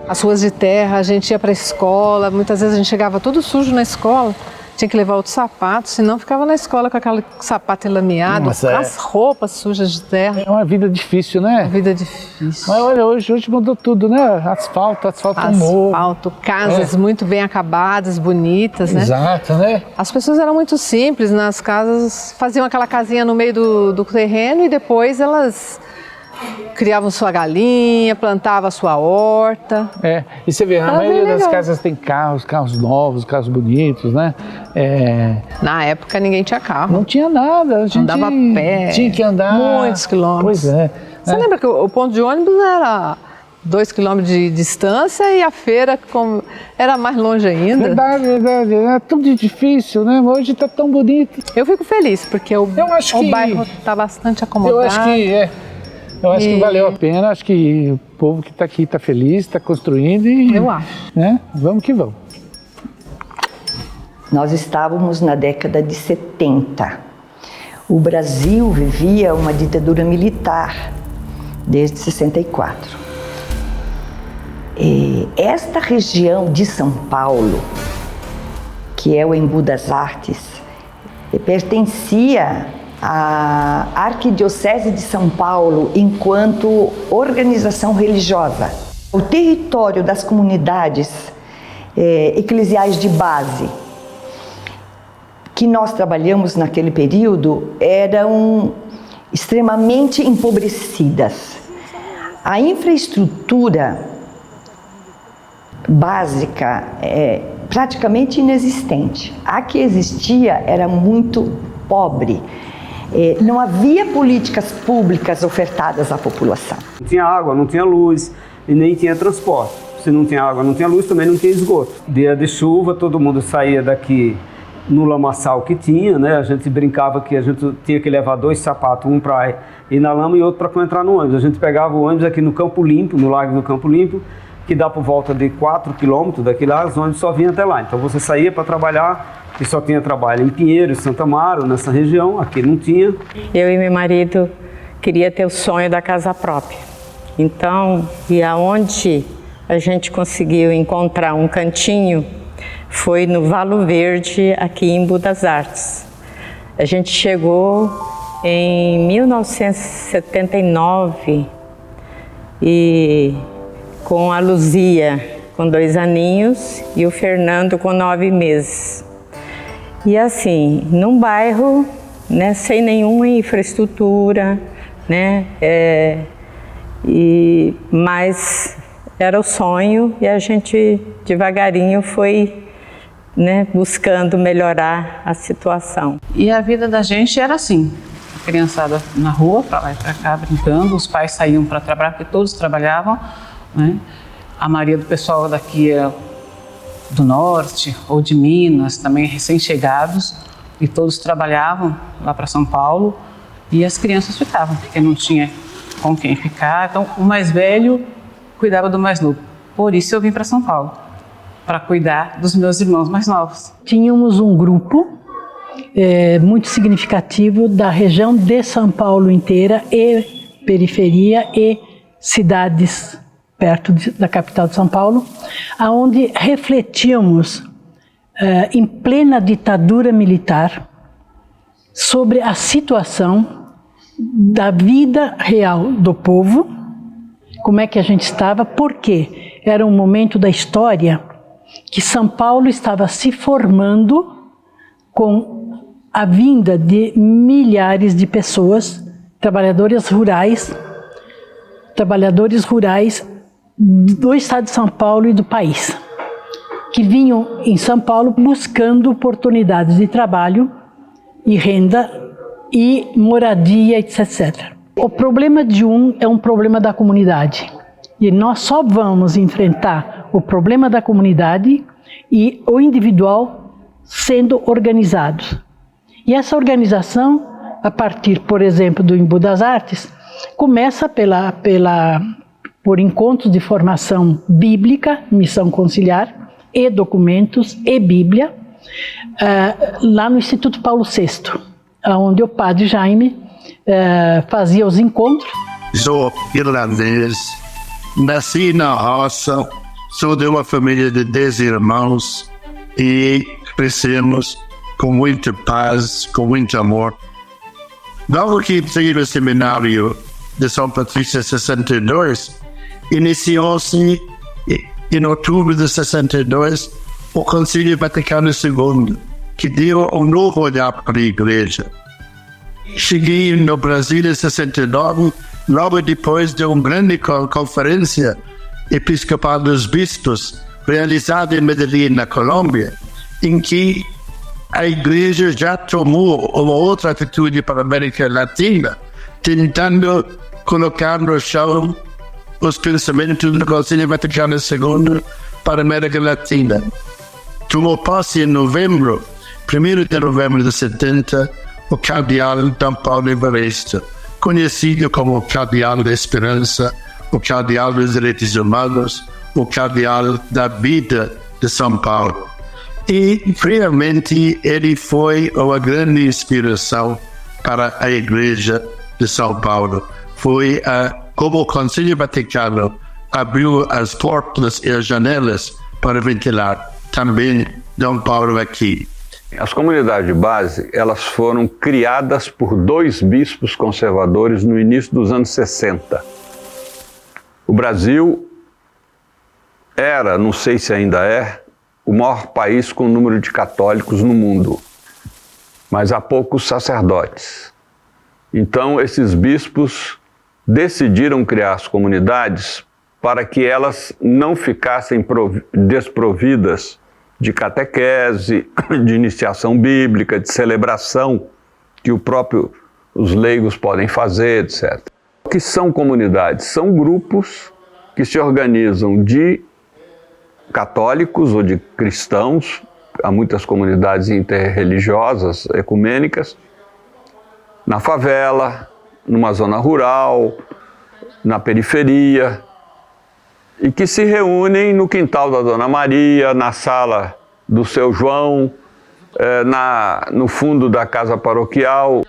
as ruas de terra, a gente ia para a escola, muitas vezes a gente chegava todo sujo na escola, tinha que levar outro sapato, senão ficava na escola com aquele sapato enlameado, as roupas sujas de terra. É uma vida difícil, né? Uma vida difícil. Mas olha, hoje mudou tudo, né? Asfalto morro. Asfalto, casas muito bem acabadas, bonitas, né? Exato, né? As pessoas eram muito simples nas casas, faziam aquela casinha no meio do terreno e depois elas criavam sua galinha, plantavam a sua horta. E você vê, a maioria das casas tem carros novos, carros bonitos, né? Na época ninguém tinha carro. Não tinha nada, a gente andava a pé. Tinha que andar muitos quilômetros. Pois é. Você lembra que o ponto de ônibus era 2 quilômetros de distância e a feira era mais longe ainda? Verdade. É tudo difícil, né? Hoje está tão bonito. Eu fico feliz, porque o bairro está bastante acomodado. Eu acho que valeu a pena, acho que o povo que está aqui está feliz, está construindo e... Eu acho. Né? Vamos que vamos. Nós estávamos na década de 70. O Brasil vivia uma ditadura militar desde 64. E esta região de São Paulo, que é o Embu das Artes, pertencia à Arquidiocese de São Paulo enquanto organização religiosa. O território das comunidades eclesiais de base que nós trabalhamos naquele período eram extremamente empobrecidas. A infraestrutura básica é praticamente inexistente. A que existia era muito pobre. Não havia políticas públicas ofertadas à população. Não tinha água, não tinha luz e nem tinha transporte. Se não tinha água, não tinha luz, também não tinha esgoto. Dia de chuva, todo mundo saía daqui no lamaçal que tinha, né? A gente brincava que a gente tinha que levar 2 sapatos, um para ir na lama e outro para entrar no ônibus. A gente pegava o ônibus aqui no Campo Limpo, no Largo do Campo Limpo, que dá por volta de 4 quilômetros daqui lá, os ônibus só vinham até lá. Então você saía para trabalhar e só tinha trabalho em Pinheiros, Santa Amaro, nessa região, aqui não tinha. Eu e meu marido queria ter o sonho da casa própria. Então, e aonde a gente conseguiu encontrar um cantinho foi no Valo Verde, aqui em Embu das Artes. A gente chegou em 1979 e com a Luzia com 2 aninhos e o Fernando com 9 meses. E assim, num bairro, né, sem nenhuma infraestrutura, né, mas era o sonho e a gente devagarinho foi, né, buscando melhorar a situação. E a vida da gente era assim, a criançada na rua, para lá e para cá, brincando, os pais saíam para trabalhar, porque todos trabalhavam, né? A maioria do pessoal daqui é do norte ou de Minas, também recém-chegados, e todos trabalhavam lá para São Paulo, e as crianças ficavam, porque não tinha com quem ficar, então o mais velho cuidava do mais novo. Por isso eu vim para São Paulo, para cuidar dos meus irmãos mais novos. Tínhamos um grupo muito significativo da região de São Paulo inteira e periferia e cidades perto da capital de São Paulo, aonde refletíamos em plena ditadura militar sobre a situação da vida real do povo, como é que a gente estava, porque era um momento da história que São Paulo estava se formando com a vinda de milhares de pessoas, trabalhadores rurais do estado de São Paulo e do país, que vinham em São Paulo buscando oportunidades de trabalho e renda e moradia, etc. O problema de um é um problema da comunidade. E nós só vamos enfrentar o problema da comunidade e o individual sendo organizados. E essa organização, a partir, por exemplo, do Embu das Artes, começa por encontros de formação bíblica, missão conciliar, e documentos, e Bíblia, lá no Instituto Paulo VI, onde o padre Jaime fazia os encontros. Sou irlandês, nasci na roça, Sou de uma família de 10 irmãos e crescemos com muita paz, com muito amor. Logo que entrei no seminário de São Patrício em 62, iniciou-se em outubro de 62 o Concílio Vaticano II, que deu um novo olhar para a Igreja. Cheguei no Brasil em 69, logo depois de uma grande conferência episcopal dos bispos, realizada em Medellín, na Colômbia, em que a Igreja já tomou uma outra atitude para a América Latina, tentando colocar no chão os pensamentos do Concílio Vaticano II para a América Latina. Tomou posse em novembro, 1º de novembro de 70, o cardeal Dom Paulo Evaristo, conhecido como o cardeal da esperança, o cardeal dos direitos humanos, o cardeal da vida de São Paulo. E, realmente, ele foi uma grande inspiração para a Igreja de São Paulo. Foi como o Concílio Vaticano abriu as portas e as janelas para ventilar também Dom Paulo aqui. As comunidades de base, elas foram criadas por 2 bispos conservadores no início dos anos 60. O Brasil era, não sei se ainda é, o maior país com número de católicos no mundo, mas há poucos sacerdotes. Então, esses bispos decidiram criar as comunidades para que elas não ficassem desprovidas de catequese, de iniciação bíblica, de celebração que os leigos podem fazer, etc. O que são comunidades? São grupos que se organizam de católicos ou de cristãos, há muitas comunidades interreligiosas, ecumênicas, na favela, numa zona rural, na periferia, e que se reúnem no quintal da Dona Maria, na sala do Seu João, no fundo da casa paroquial.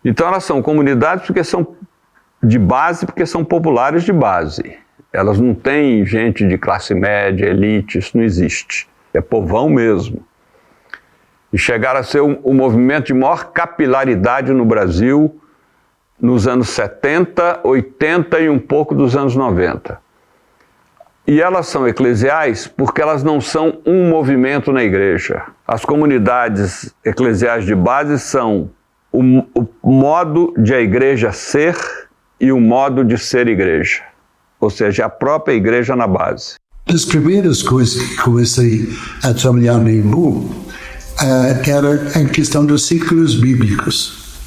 Então elas são comunidades porque são de base, porque são populares de base. Elas não têm gente de classe média, elite, isso não existe. É povão mesmo. E chegaram a ser o movimento de maior capilaridade no Brasil nos anos 70, 80 e um pouco dos anos 90. E elas são eclesiais porque elas não são um movimento na igreja. As comunidades eclesiais de base são o modo de a igreja ser e o modo de ser igreja. Ou seja, a própria igreja na base. As primeiras coisas que comecei a trabalhar no IMBU era a questão dos ciclos bíblicos.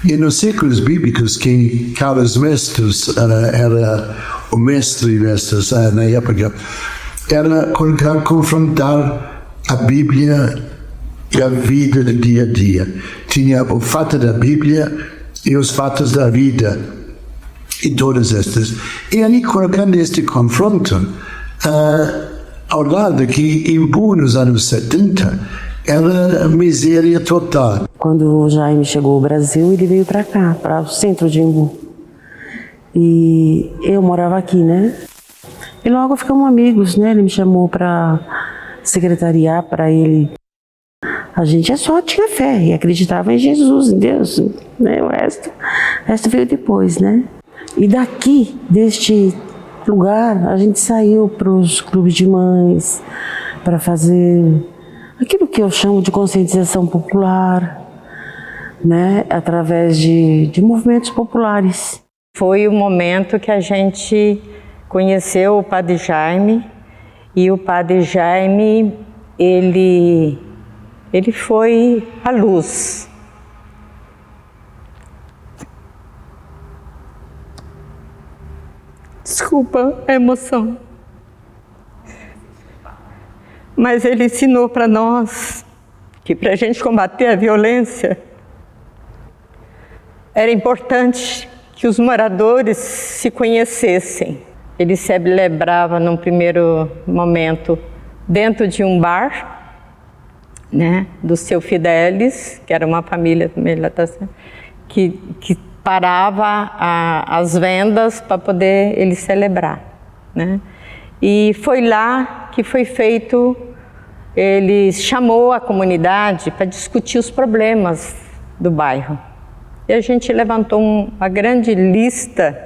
E nos ciclos bíblicos, que Carlos Mestres era o mestre destes na época, era confrontar a Bíblia e a vida do dia a dia. Tinha o fato da Bíblia e os fatos da vida, e todas estas. E ali, colocando este confronto, ao lado que IMBU nos anos 70, era miséria total. Quando o Jaime chegou ao Brasil, ele veio para cá, para o centro de IMBU. E eu morava aqui, né? E logo ficamos amigos, né? Ele me chamou para secretariar para ele. A gente só tinha fé e acreditava em Jesus, em Deus, né? O resto veio depois, né? E daqui, deste lugar, a gente saiu para os clubes de mães, para fazer aquilo que eu chamo de conscientização popular, né? Através de movimentos populares. Foi o momento que a gente conheceu o Padre Jaime, e o Padre Jaime, ele foi a luz. Desculpa a emoção. Mas ele ensinou para nós que para a gente combater a violência era importante que os moradores se conhecessem. Ele se celebrava num primeiro momento dentro de um bar, né, do seu Fidelis, que era uma família também lá, que parava as vendas para poder ele celebrar, né? E foi lá que foi feito, ele chamou a comunidade para discutir os problemas do bairro. E a gente levantou uma grande lista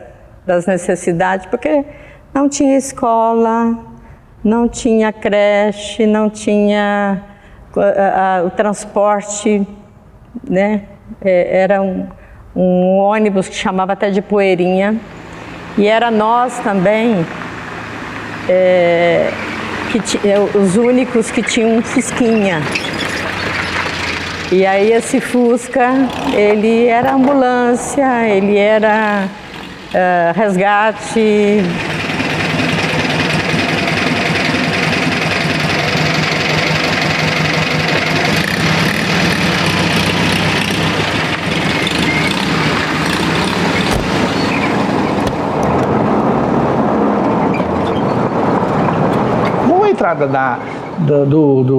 das necessidades, porque não tinha escola, não tinha creche, não tinha o transporte, né? Era um ônibus que chamava até de Poeirinha, e era nós também os únicos que tinham um Fusquinha. E aí esse Fusca, ele era ambulância, ele era resgate.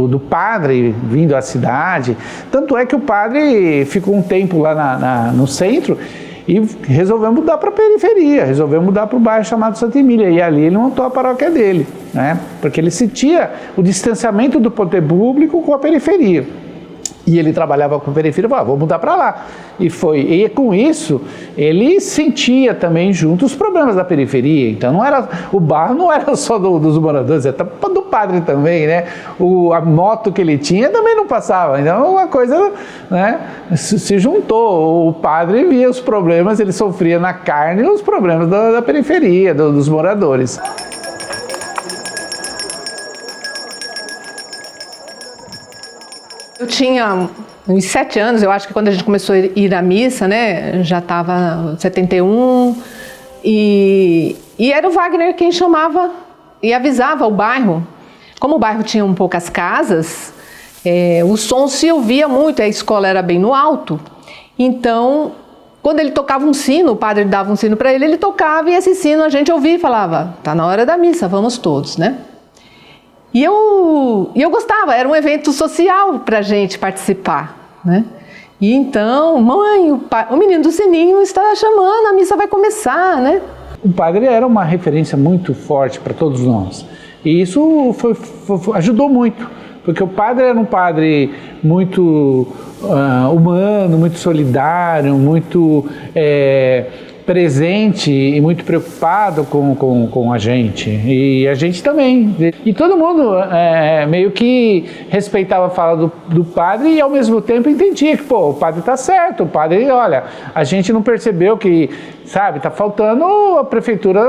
Do padre vindo à cidade, tanto é que o padre ficou um tempo lá no centro e resolveu mudar para a periferia, resolveu mudar para o bairro chamado Santa Emília, e ali ele montou a paróquia dele, né? Porque ele sentia o distanciamento do poder público com a periferia. E ele trabalhava com a periferia e falava, vou mudar para lá. E com isso, ele sentia também junto os problemas da periferia. Então, o bairro não era só dos moradores, era do padre também, né? A moto que ele tinha também não passava. Então, uma coisa, né, se juntou. O padre via os problemas, ele sofria na carne os problemas da periferia, dos moradores. Eu tinha uns 7 anos, eu acho que quando a gente começou a ir à missa, né, já estava 71, e era o Wagner quem chamava e avisava o bairro. Como o bairro tinha poucas casas, o som se ouvia muito, a escola era bem no alto, então quando ele tocava um sino, o padre dava um sino para ele, ele tocava e esse sino a gente ouvia e falava, tá na hora da missa, vamos todos, né? E eu gostava, era um evento social para a gente participar, né? E então, mãe, o menino do sininho está chamando, a missa vai começar, né? O padre era uma referência muito forte para todos nós. E isso ajudou muito, porque o padre era um padre muito humano, muito solidário, muito presente e muito preocupado com a gente, e a gente também. E todo mundo meio que respeitava a fala do padre e ao mesmo tempo entendia que, o padre está certo, o padre, olha, a gente não percebeu que, sabe, está faltando a prefeitura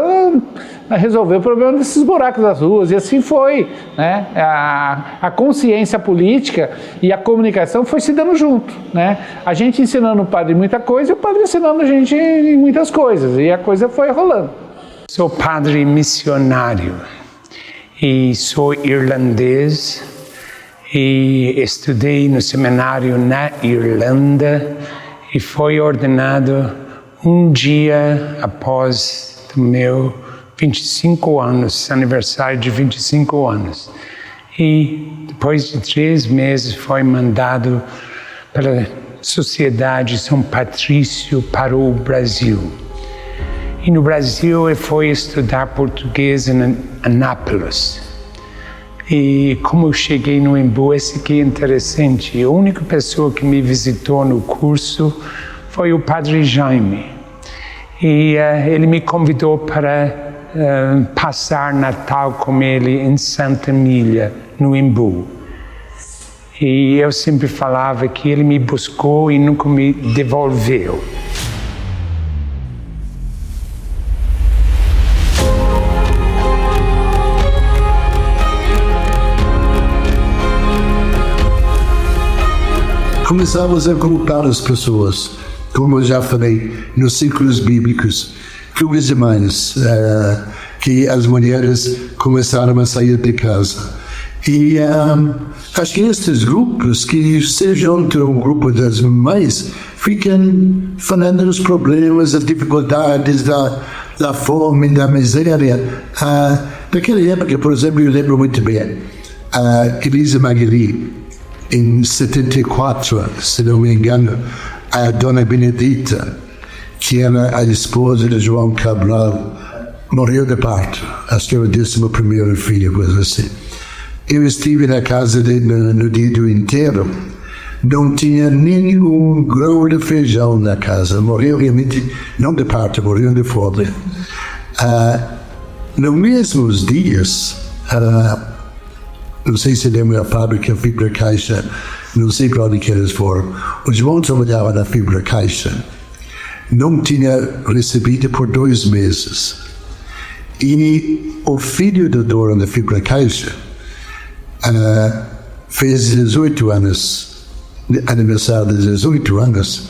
resolver o problema desses buracos das ruas, e assim foi, né? A consciência política e a comunicação foi se dando junto, né? A gente ensinando o padre muita coisa e o padre ensinando a gente muitas coisas, e a coisa foi rolando. Sou padre missionário e sou irlandês e estudei no seminário na Irlanda e fui ordenado um dia após o meu 25 anos, aniversário de 25 anos. E depois de 3 meses fui mandado pela Sociedade São Patrício para o Brasil. E no Brasil eu fui estudar português em Anápolis. E como eu cheguei no Embu, esse aqui é interessante. A única pessoa que me visitou no curso foi o Padre Jaime. E ele me convidou para passar Natal com ele em Santa Emília, no Embu. E eu sempre falava que ele me buscou e nunca me devolveu. Começamos a colocar as pessoas, como eu já falei, nos ciclos bíblicos, filhos e mães, que as mulheres começaram a sair de casa. E acho que estes grupos que se juntam ao grupo das mães ficam falando dos problemas, das dificuldades, da fome, da miséria. Naquela época, por exemplo, eu lembro muito bem, Elisa Magali, em 74, se não me engano, a Dona Benedita, que era a esposa de João Cabral, morreu de parto. Acho que era o 11º filho, coisa assim. Eu estive na casa dele no dia do enterro. Não tinha nenhum grão de feijão na casa. Morreu realmente, não de parto, morreu de fome. Nos mesmos dias, não sei se lembra a fábrica Fibra Caixa, não sei para onde que eles foram. O João trabalhava na Fibra Caixa. Não tinha recebido por 2 meses. E o filho do dono da Fibra Caixa fez 18 anos, aniversário de 18 anos,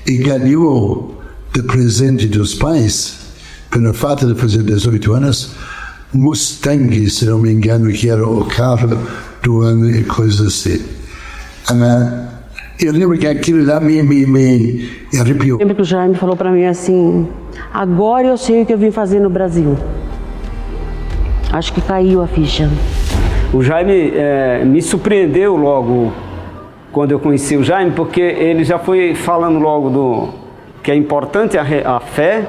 e ganhou de presente dos pais, pelo fato de fazer 18 anos, Mustang, se não me engano, que era o carro do ano e coisa assim. Eu lembro que aquilo lá me arrepiou. Eu lembro que o Jaime falou para mim assim, agora eu sei o que eu vim fazer no Brasil. Acho que caiu a ficha. O Jaime me surpreendeu logo quando eu conheci o Jaime, porque ele já foi falando logo que é importante a fé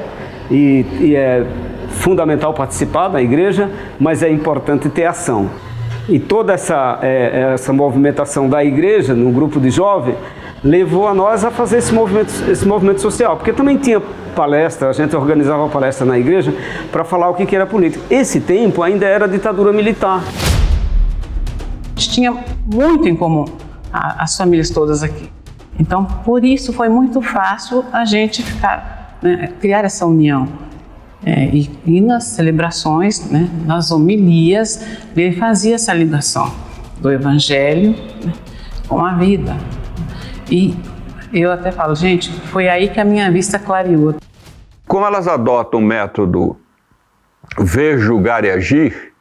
e é fundamental participar da igreja, mas é importante ter ação. E toda essa movimentação da igreja no grupo de jovens levou a nós a fazer esse movimento social, porque também tinha palestra, a gente organizava palestra na igreja para falar o que era política. Esse tempo ainda era ditadura militar. A gente tinha muito em comum, as famílias todas aqui. Então, por isso foi muito fácil a gente criar essa união. E nas celebrações, nas homilias, ele fazia essa ligação do Evangelho com a vida. E eu até falo, gente, foi aí que a minha vista clareou. Como elas adotam o método ver, julgar e agir,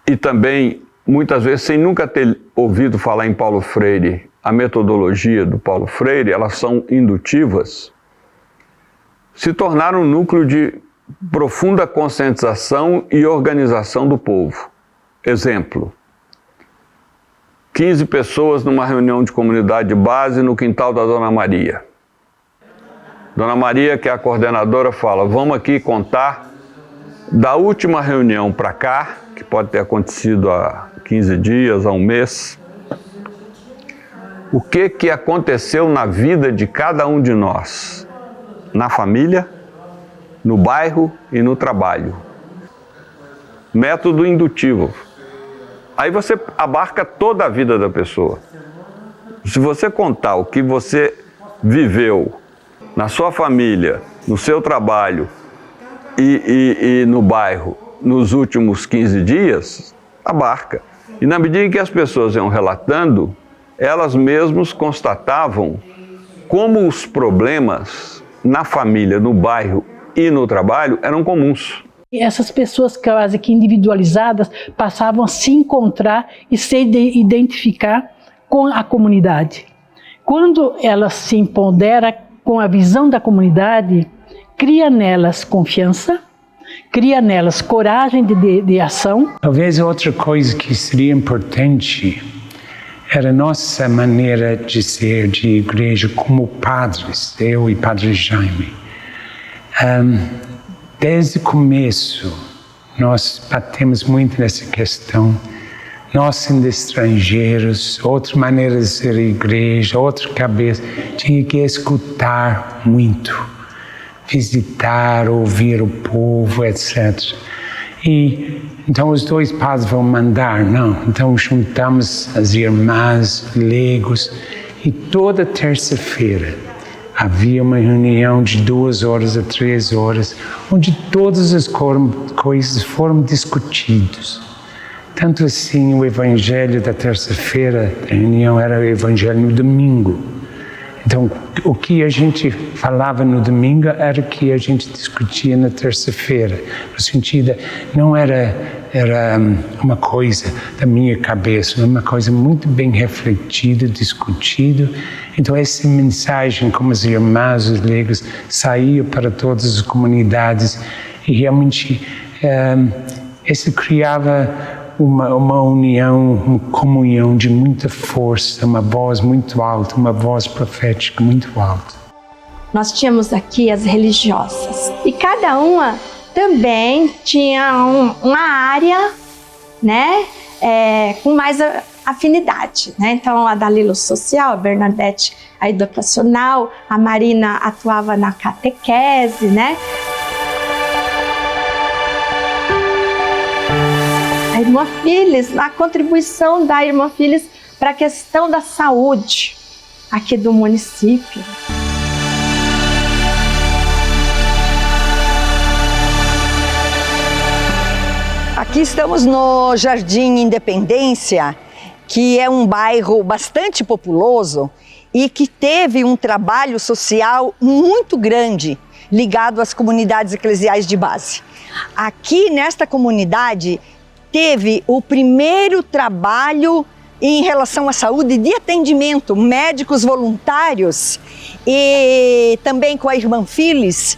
e também, muitas vezes, sem nunca ter ouvido falar em Paulo Freire, a metodologia do Paulo Freire, elas são indutivas, se tornaram um núcleo de profunda conscientização e organização do povo. Exemplo, 15 pessoas numa reunião de comunidade de base no quintal da Dona Maria. Dona Maria, que é a coordenadora, fala, vamos aqui contar da última reunião para cá, que pode ter acontecido há 15 dias, há um mês, o que aconteceu na vida de cada um de nós, na família, no bairro e no trabalho. Método indutivo. Aí você abarca toda a vida da pessoa. Se você contar o que você viveu na sua família, no seu trabalho e no bairro nos últimos 15 dias, abarca. E na medida em que as pessoas iam relatando, elas mesmas constatavam como os problemas na família, no bairro e no trabalho eram comuns. E essas pessoas quase que individualizadas passavam a se encontrar e se identificar com a comunidade. Quando elas se empoderam com a visão da comunidade, cria nelas confiança, cria nelas coragem de ação. Talvez outra coisa que seria importante era a nossa maneira de ser de igreja como padres, eu e Padre Jaime. Desde o começo, nós batemos muito nessa questão. Nós sendo estrangeiros, outra maneira de ser igreja, outra cabeça, tinha que escutar muito, visitar, ouvir o povo, etc. E então os dois padres vão mandar, não? Então juntamos as irmãs, leigos, e toda terça-feira havia uma reunião de 2 horas a 3 horas, onde todas as coisas foram discutidas. Tanto assim, o evangelho da terça-feira, a reunião era o evangelho no domingo. Então, o que a gente falava no domingo era o que a gente discutia na terça-feira. No sentido, não era uma coisa da minha cabeça, uma coisa muito bem refletida, discutida. Então, essa mensagem, como as irmãs, os leigos, saía para todas as comunidades e realmente isso criava uma união, uma comunhão de muita força, uma voz muito alta, uma voz profética muito alta. nós tínhamos aqui as religiosas. E cada uma também tinha uma área, né, com mais afinidade, né? Então a Dalila social, a Bernadette a educacional, a Marina atuava na catequese, né? A irmã Phyllis, a contribuição da irmã Phyllis para a questão da saúde aqui do município. Aqui estamos no Jardim Independência, que é um bairro bastante populoso e que teve um trabalho social muito grande ligado às comunidades eclesiais de base. Aqui nesta comunidade teve o primeiro trabalho em relação à saúde de atendimento, médicos voluntários e também com a irmã Phyllis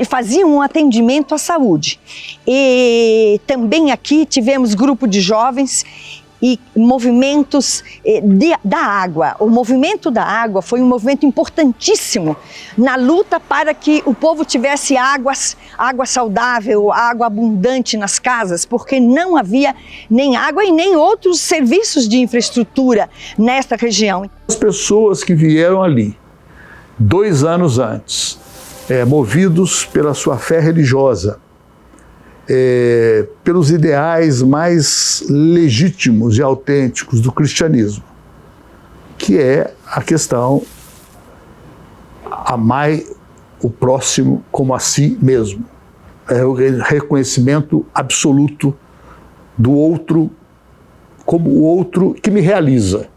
faziam um atendimento à saúde. E também aqui tivemos grupo de jovens e movimentos da água. O movimento da água foi um movimento importantíssimo na luta para que o povo tivesse água saudável, água abundante nas casas, porque não havia nem água e nem outros serviços de infraestrutura nesta região. As pessoas que vieram ali 2 anos antes, movidos pela sua fé religiosa, pelos ideais mais legítimos e autênticos do cristianismo, que é a questão amar o próximo como a si mesmo. É o reconhecimento absoluto do outro como o outro que me realiza,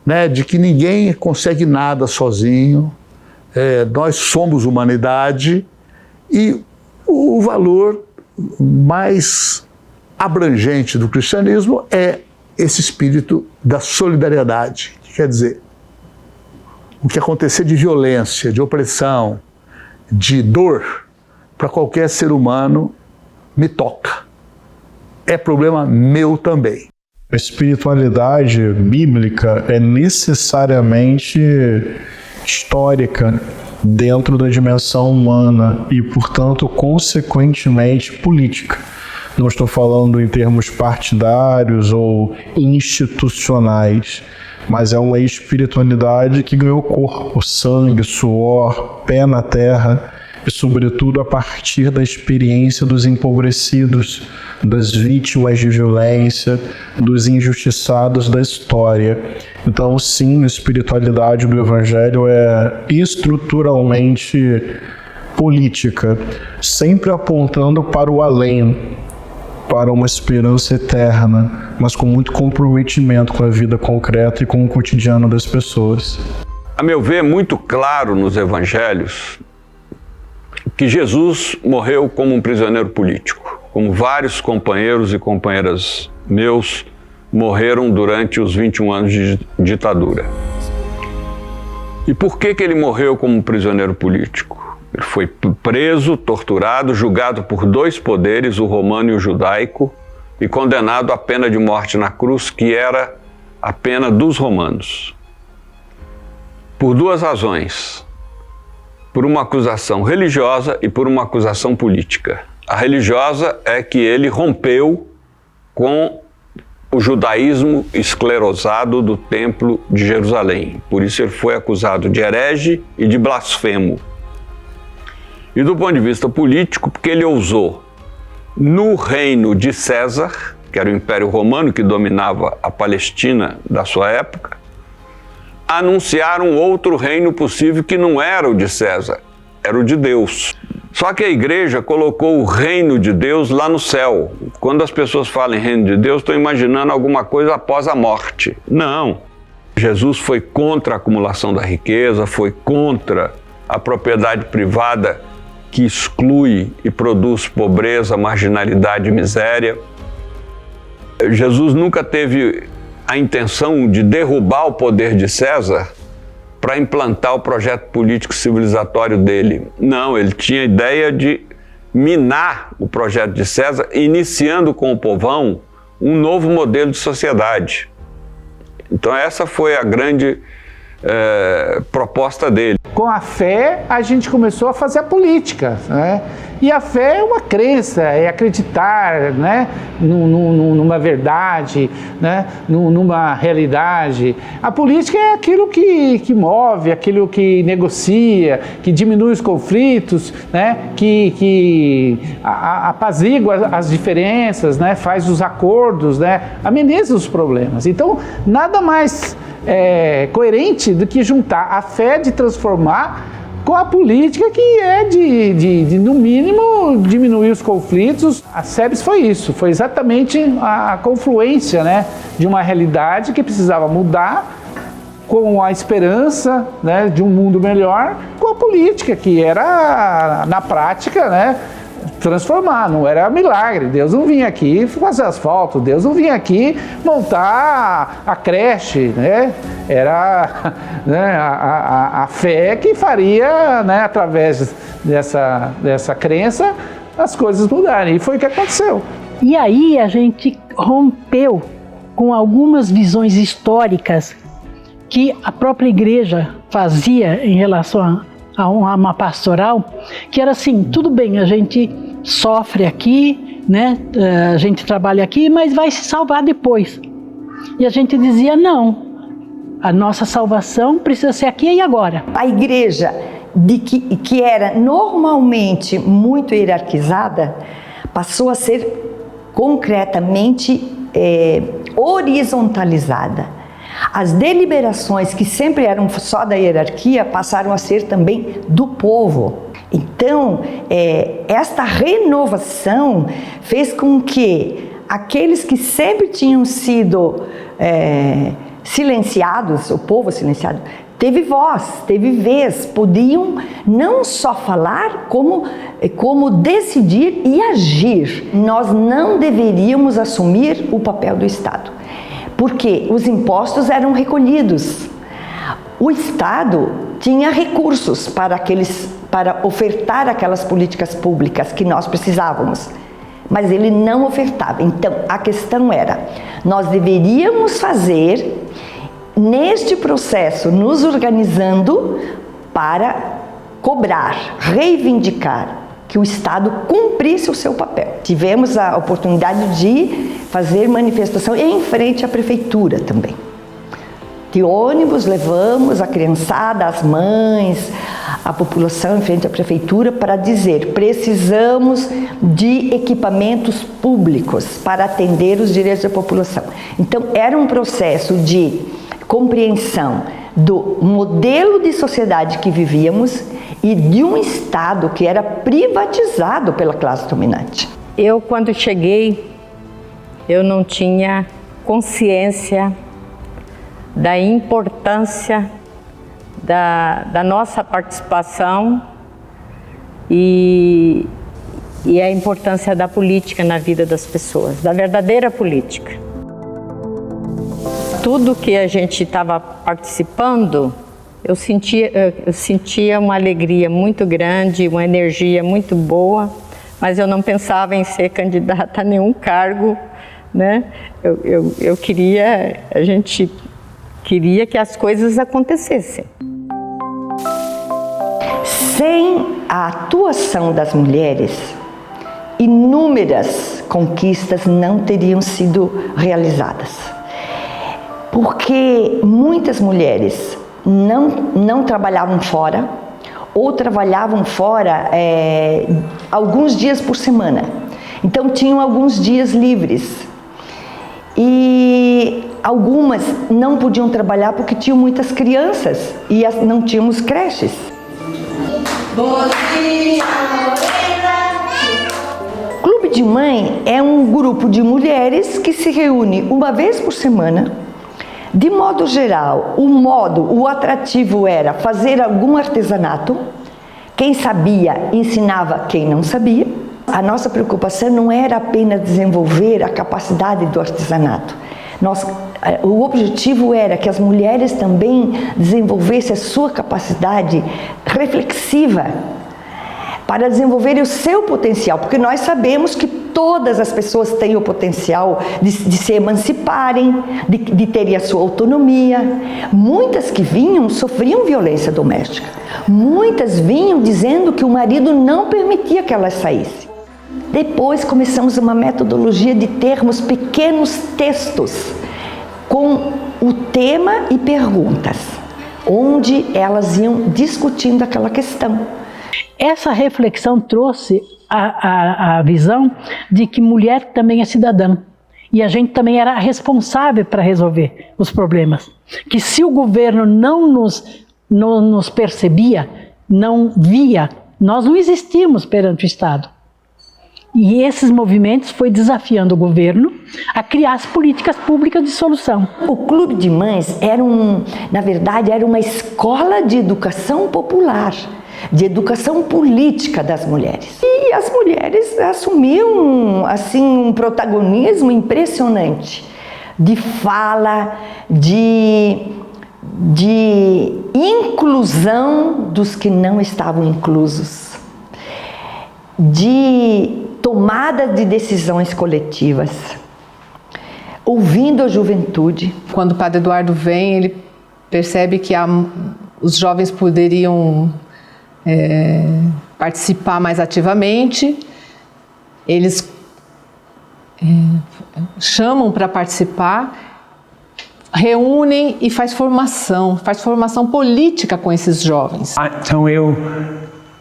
né? De que ninguém consegue nada sozinho, nós somos humanidade e o valor mais abrangente do cristianismo é esse espírito da solidariedade, que quer dizer, o que acontecer de violência, de opressão, de dor para qualquer ser humano me toca. É problema meu também. A espiritualidade bíblica é necessariamente histórica dentro da dimensão humana e, portanto, consequentemente política. Não estou falando em termos partidários ou institucionais, mas é uma espiritualidade que ganhou corpo, sangue, suor, pé na terra e, sobretudo, a partir da experiência dos empobrecidos, das vítimas de violência, dos injustiçados da história. Então, sim, a espiritualidade do Evangelho é estruturalmente política, sempre apontando para o além, para uma esperança eterna, mas com muito comprometimento com a vida concreta e com o cotidiano das pessoas. A meu ver, é muito claro nos Evangelhos que Jesus morreu como um prisioneiro político, como vários companheiros e companheiras meus morreram durante os 21 anos de ditadura. E por que ele morreu como um prisioneiro político? Ele foi preso, torturado, julgado por 2 poderes, o romano e o judaico, e condenado à pena de morte na cruz, que era a pena dos romanos. Por 2 razões. Por uma acusação religiosa e por uma acusação política. A religiosa é que ele rompeu com o judaísmo esclerosado do Templo de Jerusalém. Por isso ele foi acusado de herege e de blasfemo. E do ponto de vista político, porque ele ousou, no reino de César, que era o Império Romano que dominava a Palestina da sua época, anunciar um outro reino possível que não era o de César, era o de Deus. Só que a igreja colocou o reino de Deus lá no céu. Quando as pessoas falam em reino de Deus, estão imaginando alguma coisa após a morte. Não. Jesus foi contra a acumulação da riqueza, foi contra a propriedade privada que exclui e produz pobreza, marginalidade e miséria. Jesus nunca teve a intenção de derrubar o poder de César para implantar o projeto político civilizatório dele. Não, ele tinha a ideia de minar o projeto de César, iniciando com o povão um novo modelo de sociedade. Então essa foi a grande proposta dele. Com a fé, a gente começou a fazer a política, né? E a fé é uma crença, é acreditar, né? Numa verdade, né? Numa realidade. A política é aquilo que move, aquilo que negocia, que diminui os conflitos, né? Que apazigua as diferenças, né? Faz os acordos, né? Ameniza os problemas. Então, nada mais coerente do que juntar a fé de transformar com a política, que é de no mínimo, diminuir os conflitos. A SEBS foi isso, foi exatamente a confluência, né, de uma realidade que precisava mudar, com a esperança, né, de um mundo melhor, com a política, que era, na prática, né, transformar, não era milagre. Deus não vinha aqui fazer asfalto, Deus não vinha aqui montar a creche, né? Era, né, a fé que faria, né, através dessa crença, as coisas mudarem. E foi o que aconteceu. E aí a gente rompeu com algumas visões históricas que a própria igreja fazia em relação a uma pastoral, que era assim: tudo bem, a gente sofre aqui, né? A gente trabalha aqui, mas vai se salvar depois. E a gente dizia: não, a nossa salvação precisa ser aqui e agora. A igreja, que era normalmente muito hierarquizada, passou a ser concretamente horizontalizada. As deliberações, que sempre eram só da hierarquia, passaram a ser também do povo. Então, esta renovação fez com que aqueles que sempre tinham sido silenciados, o povo silenciado, teve voz, teve vez, podiam não só falar, como decidir e agir. Nós não deveríamos assumir o papel do Estado, porque os impostos eram recolhidos. O Estado tinha recursos para ofertar aquelas políticas públicas que nós precisávamos, mas ele não ofertava. Então, a questão era: nós deveríamos fazer, neste processo, nos organizando para cobrar, reivindicar que o Estado cumprisse o seu papel. Tivemos a oportunidade de fazer manifestação em frente à prefeitura também. De ônibus, levamos a criançada, as mães, a população em frente à prefeitura para dizer: precisamos de equipamentos públicos para atender os direitos da população. Então, era um processo de compreensão do modelo de sociedade que vivíamos e de um Estado que era privatizado pela classe dominante. Eu, quando cheguei, eu não tinha consciência da importância da nossa participação e a importância da política na vida das pessoas, da verdadeira política. Tudo que a gente estava participando, eu sentia uma alegria muito grande, uma energia muito boa, mas eu não pensava em ser candidata a nenhum cargo, né? A gente queria que as coisas acontecessem. Sem a atuação das mulheres, inúmeras conquistas não teriam sido realizadas. Porque muitas mulheres não trabalhavam fora, ou trabalhavam fora alguns dias por semana. Então tinham alguns dias livres. E algumas não podiam trabalhar porque tinham muitas crianças e não tínhamos creches. Bom dia, Clube de Mãe é um grupo de mulheres que se reúne uma vez por semana. De modo geral, o atrativo era fazer algum artesanato. Quem sabia ensinava quem não sabia. A nossa preocupação não era apenas desenvolver a capacidade do artesanato. O objetivo era que as mulheres também desenvolvessem a sua capacidade reflexiva para desenvolverem o seu potencial, porque nós sabemos que todas as pessoas têm o potencial de se emanciparem, de terem a sua autonomia. Muitas que vinham sofriam violência doméstica. Muitas vinham dizendo que o marido não permitia que elas saíssem. Depois começamos uma metodologia de termos pequenos textos com o tema e perguntas, onde elas iam discutindo aquela questão. Essa reflexão trouxe a visão de que mulher também é cidadã e a gente também era responsável para resolver os problemas. Que se o governo não nos percebia, não via, nós não existíamos perante o Estado. E esses movimentos foi desafiando o governo a criar as políticas públicas de solução. O Clube de Mães na verdade, era uma escola de educação popular, de educação política das mulheres. E as mulheres assumiam assim um protagonismo impressionante de fala, de inclusão dos que não estavam inclusos, de tomada de decisões coletivas, ouvindo a juventude. Quando o Padre Eduardo vem, ele percebe que os jovens poderiam participar mais ativamente, eles chamam para participar, reúnem e faz formação política com esses jovens. Então eu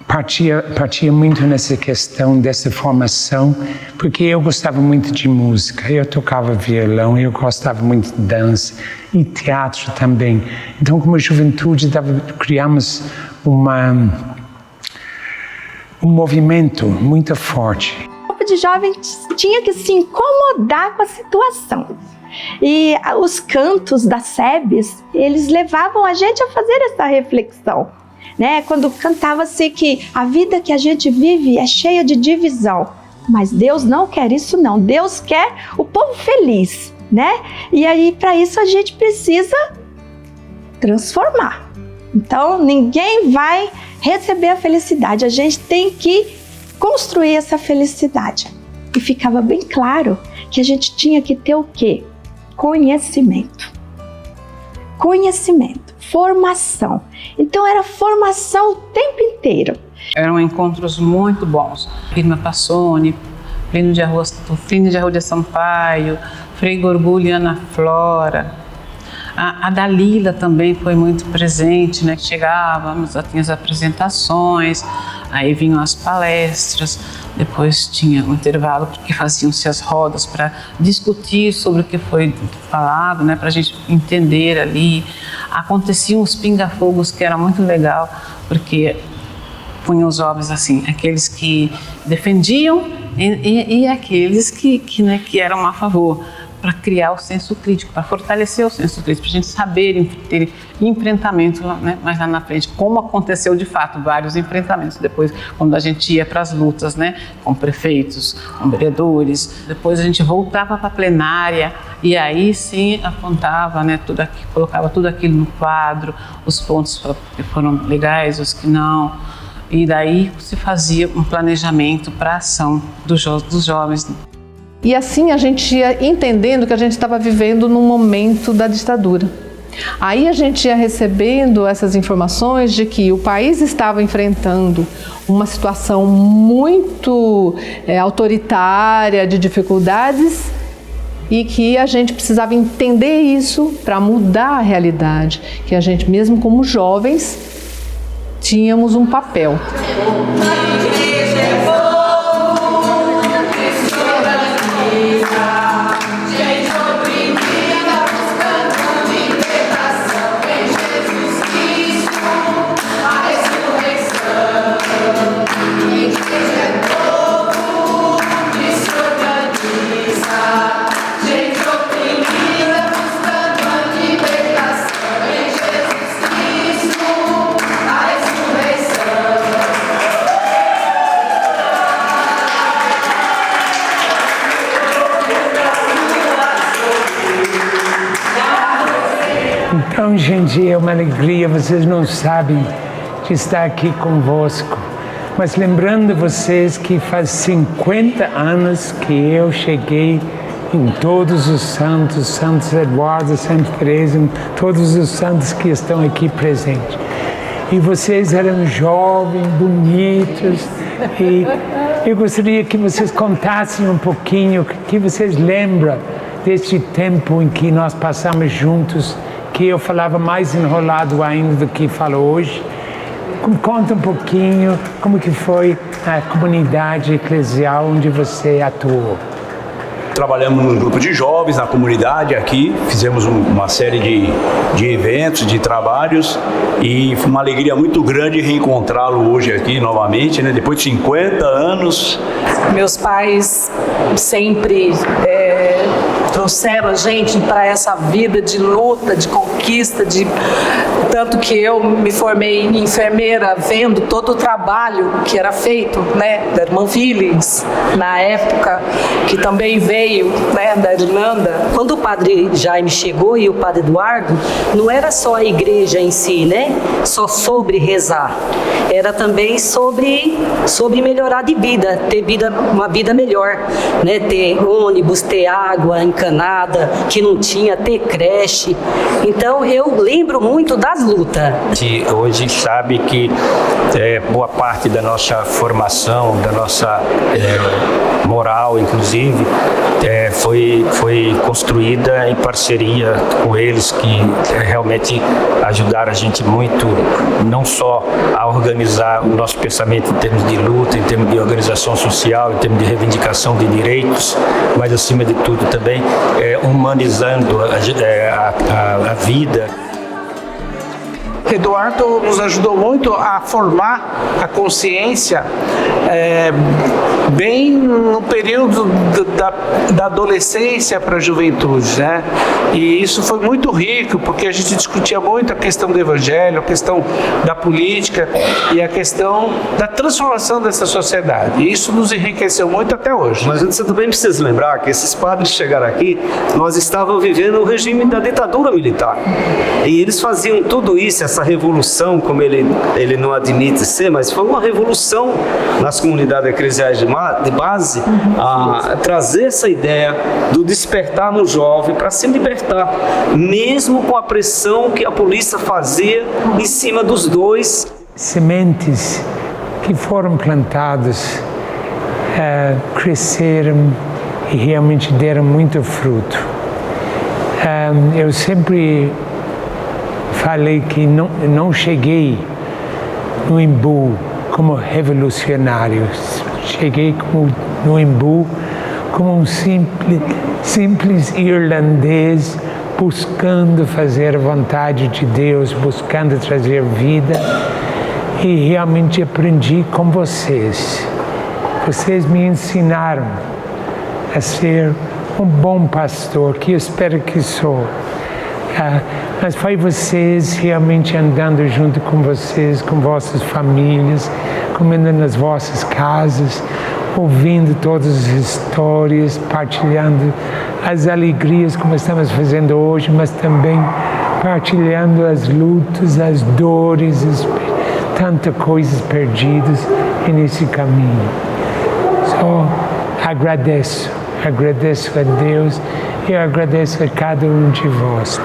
partia muito nessa questão dessa formação, porque eu gostava muito de música, eu tocava violão, eu gostava muito de dança e teatro também. Então, como juventude, criamos um movimento muito forte. O grupo de jovens tinha que se incomodar com a situação. E os cantos das SEBs, eles levavam a gente a fazer essa reflexão. Né? Quando cantava-se que a vida que a gente vive é cheia de divisão, mas Deus não quer isso não, Deus quer o povo feliz, né? E aí para isso a gente precisa transformar. Então ninguém vai receber a felicidade, a gente tem que construir essa felicidade. E ficava bem claro que a gente tinha que ter o quê? Conhecimento, formação. Então era formação o tempo inteiro. Eram encontros muito bons. Irma Passoni, Plínio de Arruda Sampaio, Frei Gorgulho e Ana Flora. A Dalila também foi muito presente, né? Chegávamos, tinha as apresentações, aí vinham as palestras, depois tinha um intervalo porque faziam-se as rodas para discutir sobre o que foi falado, né? Para a gente entender ali. Aconteciam os pingafogos, que era muito legal, porque punham os jovens assim, aqueles que defendiam e aqueles que eram a favor, para criar o senso crítico, para fortalecer o senso crítico, para a gente saber ter enfrentamento, né, mais lá na frente, como aconteceu de fato, vários enfrentamentos depois, quando a gente ia para as lutas, né, com prefeitos, com vereadores, depois a gente voltava para a plenária e aí sim apontava, né, colocava tudo aquilo no quadro, os pontos que foram legais, os que não, e daí se fazia um planejamento para a ação dos jovens. E assim a gente ia entendendo que a gente estava vivendo num momento da ditadura. Aí a gente ia recebendo essas informações de que o país estava enfrentando uma situação muito autoritária, de dificuldades, e que a gente precisava entender isso para mudar a realidade, que a gente, mesmo como jovens, tínhamos um papel. Então, gente, é uma alegria, vocês não sabem, de estar aqui convosco. mas lembrando vocês que faz 50 anos que eu cheguei em todos os santos, Santos Eduardo, Santa Teresa, todos os santos que estão aqui presentes. E vocês eram jovens, bonitos, e eu gostaria que vocês contassem um pouquinho, que vocês lembram deste tempo em que nós passamos juntos, que eu falava mais enrolado ainda do que falo hoje. Conta um pouquinho como que foi a comunidade eclesial onde você atuou. Trabalhamos num grupo de jovens na comunidade aqui, fizemos uma série de eventos, de trabalhos, e foi uma alegria muito grande reencontrá-lo hoje aqui novamente, né? Depois de 50 anos. Meus pais sempre trouxeram a gente para essa vida de luta, de conquista, tanto que eu me formei em enfermeira vendo todo o trabalho que era feito, né, da irmã Willens, na época, que também veio, né, da Irlanda. Quando o padre Jaime chegou e o padre Eduardo, não era só a igreja em si, né, só sobre rezar, era também sobre melhorar de vida, ter uma vida melhor, né, ter ônibus, ter água encanada, que não tinha, ter creche. Então eu lembro muito das lutas. A gente hoje sabe que boa parte da nossa formação, da nossa moral, inclusive, foi construída em parceria com eles, que realmente ajudaram a gente muito, não só a organizar o nosso pensamento em termos de luta, em termos de organização social, em termos de reivindicação de direitos, mas acima de tudo também humanizando a vida. Eduardo nos ajudou muito a formar a consciência bem no período da adolescência para a juventude, né? E isso foi muito rico, porque a gente discutia muito a questão do evangelho, a questão da política e a questão da transformação dessa sociedade. E isso nos enriqueceu muito até hoje. Mas você também precisa lembrar que esses padres chegaram aqui, nós estávamos vivendo o regime da ditadura militar. E eles faziam tudo isso, essa revolução, como ele não admite ser, mas foi uma revolução nas comunidades eclesiais de base, a trazer essa ideia do despertar no jovem para se libertar, mesmo com a pressão que a polícia fazia em cima dos dois. Sementes que foram plantadas cresceram e realmente deram muito fruto. Eu sempre falei que não cheguei no Embu como revolucionário, cheguei no Embu como um simples irlandês buscando fazer a vontade de Deus, buscando trazer vida, e realmente aprendi com vocês. Vocês me ensinaram a ser um bom pastor, que eu espero que sou. Mas foi vocês realmente andando junto com vocês, com vossas famílias, comendo nas vossas casas, ouvindo todas as histórias, partilhando as alegrias como estamos fazendo hoje, mas também partilhando as lutas, as dores, tantas coisas perdidas nesse caminho. Só agradeço a Deus e eu agradeço a cada um de vós.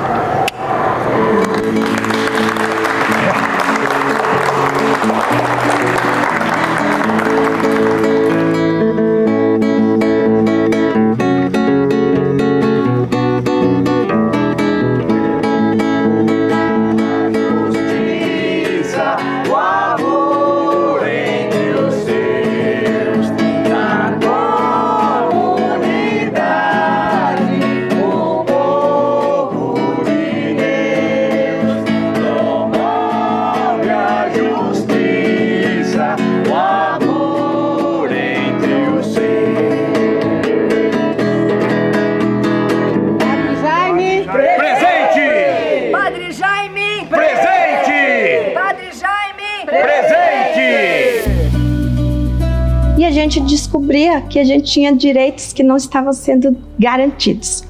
Descobria que a gente tinha direitos que não estavam sendo garantidos.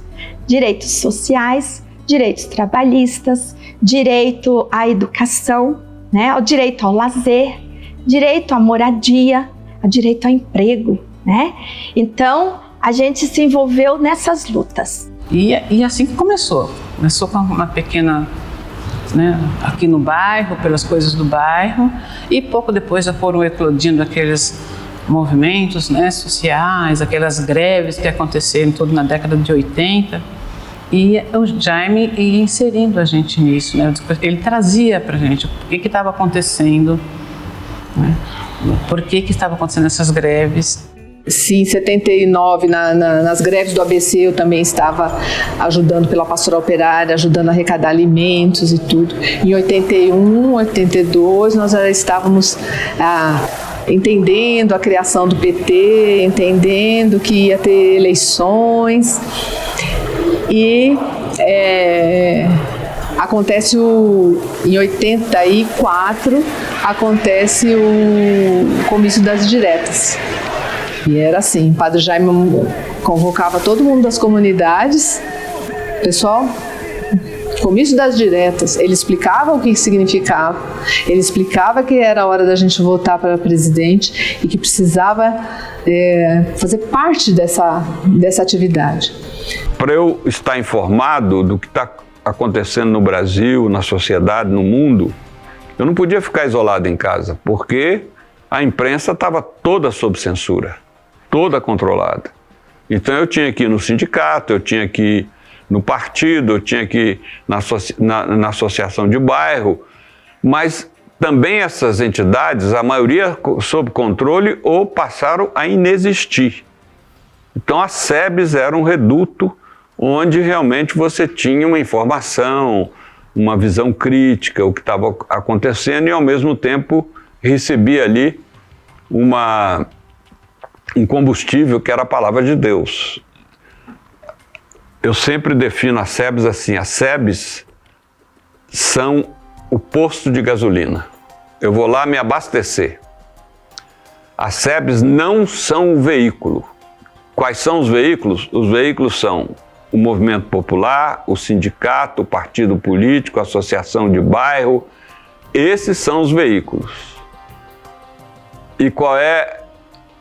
Direitos sociais, direitos trabalhistas, direito à educação, né, o direito ao lazer, direito à moradia, a direito ao emprego, né? Então, a gente se envolveu nessas lutas. E assim que começou com uma pequena, né, aqui no bairro, pelas coisas do bairro, e pouco depois já foram eclodindo aqueles movimentos, né, sociais, aquelas greves que aconteceram tudo na década de 80, e o Jaime ia inserindo a gente nisso, né? Ele trazia pra gente o que estava acontecendo, né? Por que estava acontecendo essas greves. Sim, em 79, nas greves do ABC, eu também estava ajudando pela pastoral operária, ajudando a arrecadar alimentos e tudo. Em 81, 82, nós já estávamos entendendo a criação do PT, entendendo que ia ter eleições. E acontece em 84, acontece o comício das diretas. E era assim, o Padre Jaime convocava todo mundo das comunidades, pessoal, comício das diretas, ele explicava o que significava, ele explicava que era a hora da gente votar para presidente e que precisava fazer parte dessa atividade. Para eu estar informado do que está acontecendo no Brasil, na sociedade, no mundo, eu não podia ficar isolado em casa, porque a imprensa estava toda sob censura, toda controlada. Então eu tinha que ir no sindicato, eu tinha que ir no partido, eu tinha que ir na associação de bairro, mas também essas entidades, a maioria sob controle ou passaram a inexistir. Então a SEBS era um reduto onde realmente você tinha uma informação, uma visão crítica, o que estava acontecendo, e ao mesmo tempo recebia ali um combustível que era a palavra de Deus. Eu sempre defino as SEBS assim: as SEBS são o posto de gasolina. Eu vou lá me abastecer. As SEBS não são o veículo. Quais são os veículos? Os veículos são o movimento popular, o sindicato, o partido político, a associação de bairro. Esses são os veículos. E qual é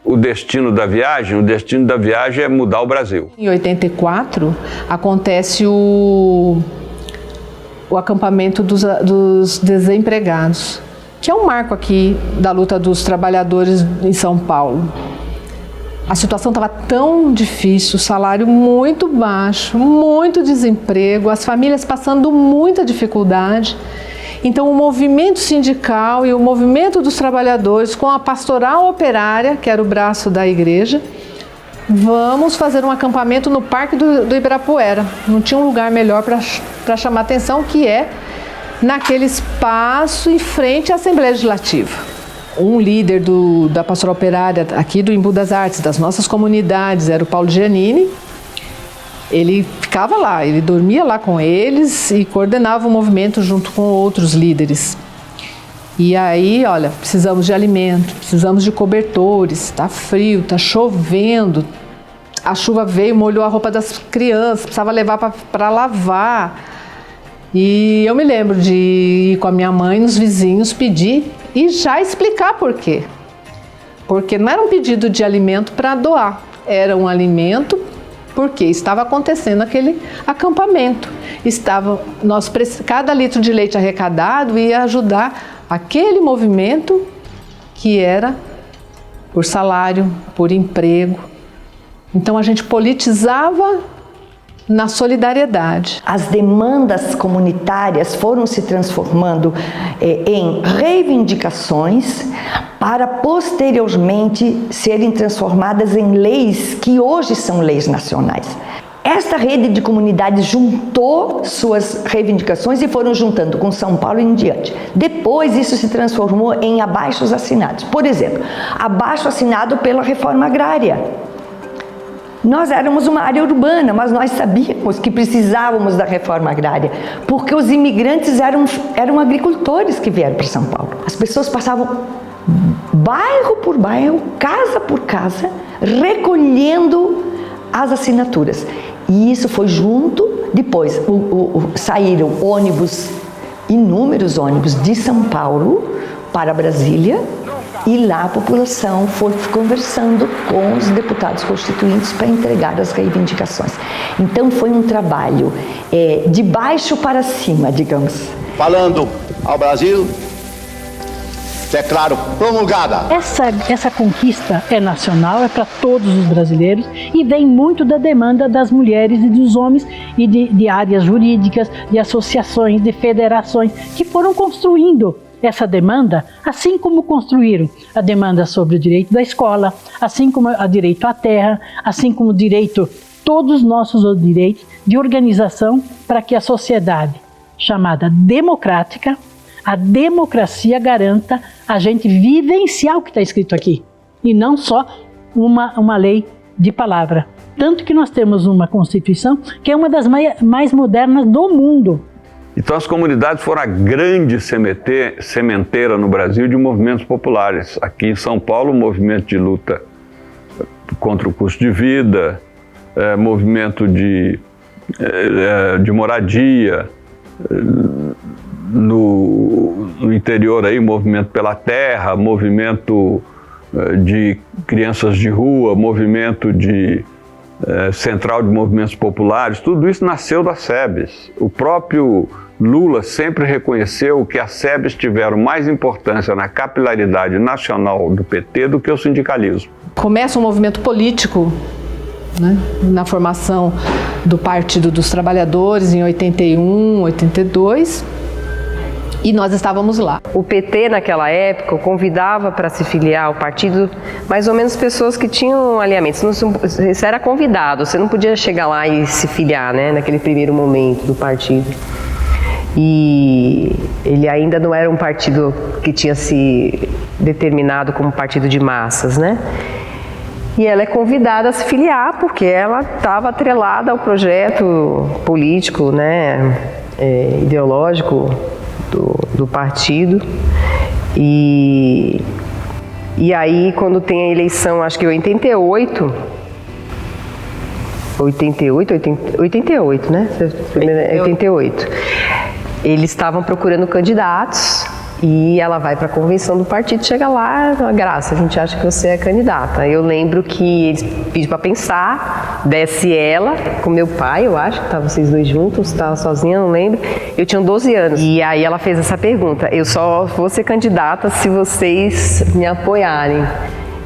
o destino da viagem? O destino da viagem é mudar o Brasil. Em 84, acontece o acampamento dos desempregados, que é um marco aqui da luta dos trabalhadores em São Paulo. A situação estava tão difícil, o salário muito baixo, muito desemprego, as famílias passando muita dificuldade. Então o movimento sindical e o movimento dos trabalhadores com a pastoral operária, que era o braço da igreja, vamos fazer um acampamento no Parque do Ibirapuera. Não tinha um lugar melhor para chamar atenção, que é naquele espaço em frente à Assembleia Legislativa. Um líder da pastoral operária aqui do Embu das Artes, das nossas comunidades, era o Paulo Giannini. Ele ficava lá, ele dormia lá com eles e coordenava o movimento junto com outros líderes. E aí, olha, precisamos de alimento, precisamos de cobertores, está frio, está chovendo, a chuva veio, molhou a roupa das crianças, precisava levar para lavar. E eu me lembro de ir com a minha mãe nos vizinhos pedir e já explicar por quê. Porque não era um pedido de alimento para doar, era um alimento porque estava acontecendo aquele acampamento. Cada litro de leite arrecadado ia ajudar aquele movimento que era por salário, por emprego. Então a gente politizava na solidariedade. As demandas comunitárias foram se transformando em reivindicações para posteriormente serem transformadas em leis que hoje são leis nacionais. Esta rede de comunidades juntou suas reivindicações e foram juntando com São Paulo em diante. Depois isso se transformou em abaixos assinados. Por exemplo, abaixo assinado pela reforma agrária. Nós éramos uma área urbana, mas nós sabíamos que precisávamos da reforma agrária, porque os imigrantes eram agricultores que vieram para São Paulo. As pessoas passavam bairro por bairro, casa por casa, recolhendo as assinaturas. E isso foi junto, depois saíram ônibus, inúmeros ônibus de São Paulo para Brasília, E lá a população foi conversando com os deputados constituintes para entregar as reivindicações. Então foi um trabalho de baixo para cima, digamos. Falando ao Brasil, declaro promulgada. Essa conquista é nacional, é para todos os brasileiros e vem muito da demanda das mulheres e dos homens e de áreas jurídicas, de associações, de federações que foram construindo essa demanda, assim como construíram a demanda sobre o direito da escola, assim como o direito à terra, assim como o direito, todos os nossos direitos de organização para que a sociedade chamada democrática, a democracia garanta a gente vivenciar o que está escrito aqui e não só uma lei de palavra. Tanto que nós temos uma Constituição que é uma das mais modernas do mundo. Então as comunidades foram a grande sementeira no Brasil de movimentos populares. Aqui em São Paulo, o movimento de luta contra o custo de vida, movimento de moradia, no interior aí, movimento pela terra, movimento de crianças de rua, movimento de central de movimentos populares, tudo isso nasceu das SEBs. O próprio Lula sempre reconheceu que as SEBs tiveram mais importância na capilaridade nacional do PT do que o sindicalismo. Começa um movimento político, né, na formação do Partido dos Trabalhadores em 81, 82, e nós estávamos lá. O PT naquela época convidava para se filiar ao partido mais ou menos pessoas que tinham alinhamentos. Você era convidado, você não podia chegar lá e se filiar, né, naquele primeiro momento do partido. E ele ainda não era um partido que tinha se determinado como partido de massas, né? E ela é convidada a se filiar porque ela estava atrelada ao projeto político, né, ideológico do partido. E aí, quando tem a eleição, acho que 88, né? 88. Eles estavam procurando candidatos e ela vai para a convenção do partido, chega lá, Graça, a gente acha que você é candidata. Eu lembro que eles pediram para pensar, desce ela com meu pai, eu acho que estavam vocês dois juntos, estava sozinha, não lembro. Eu tinha 12 anos e aí ela fez essa pergunta: eu só vou ser candidata se vocês me apoiarem.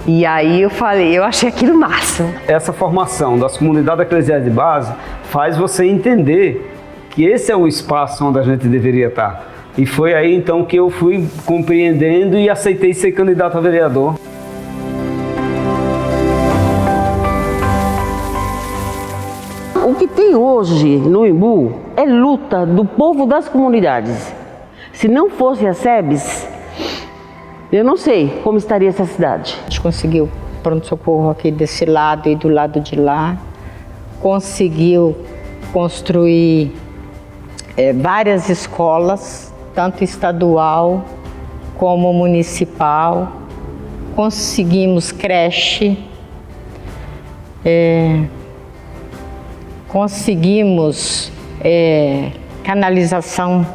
E aí eu falei, eu achei aquilo massa. Essa formação das comunidades eclesiais de base faz você entender que esse é o espaço onde a gente deveria estar. E foi aí então que eu fui compreendendo e aceitei ser candidato a vereador. O que tem hoje no Imbu é luta do povo das comunidades. Se não fosse a SEBs, eu não sei como estaria essa cidade. A gente conseguiu pronto-socorro aqui desse lado e do lado de lá. Conseguiu construir várias escolas, tanto estadual como municipal. Conseguimos creche. Conseguimos canalização,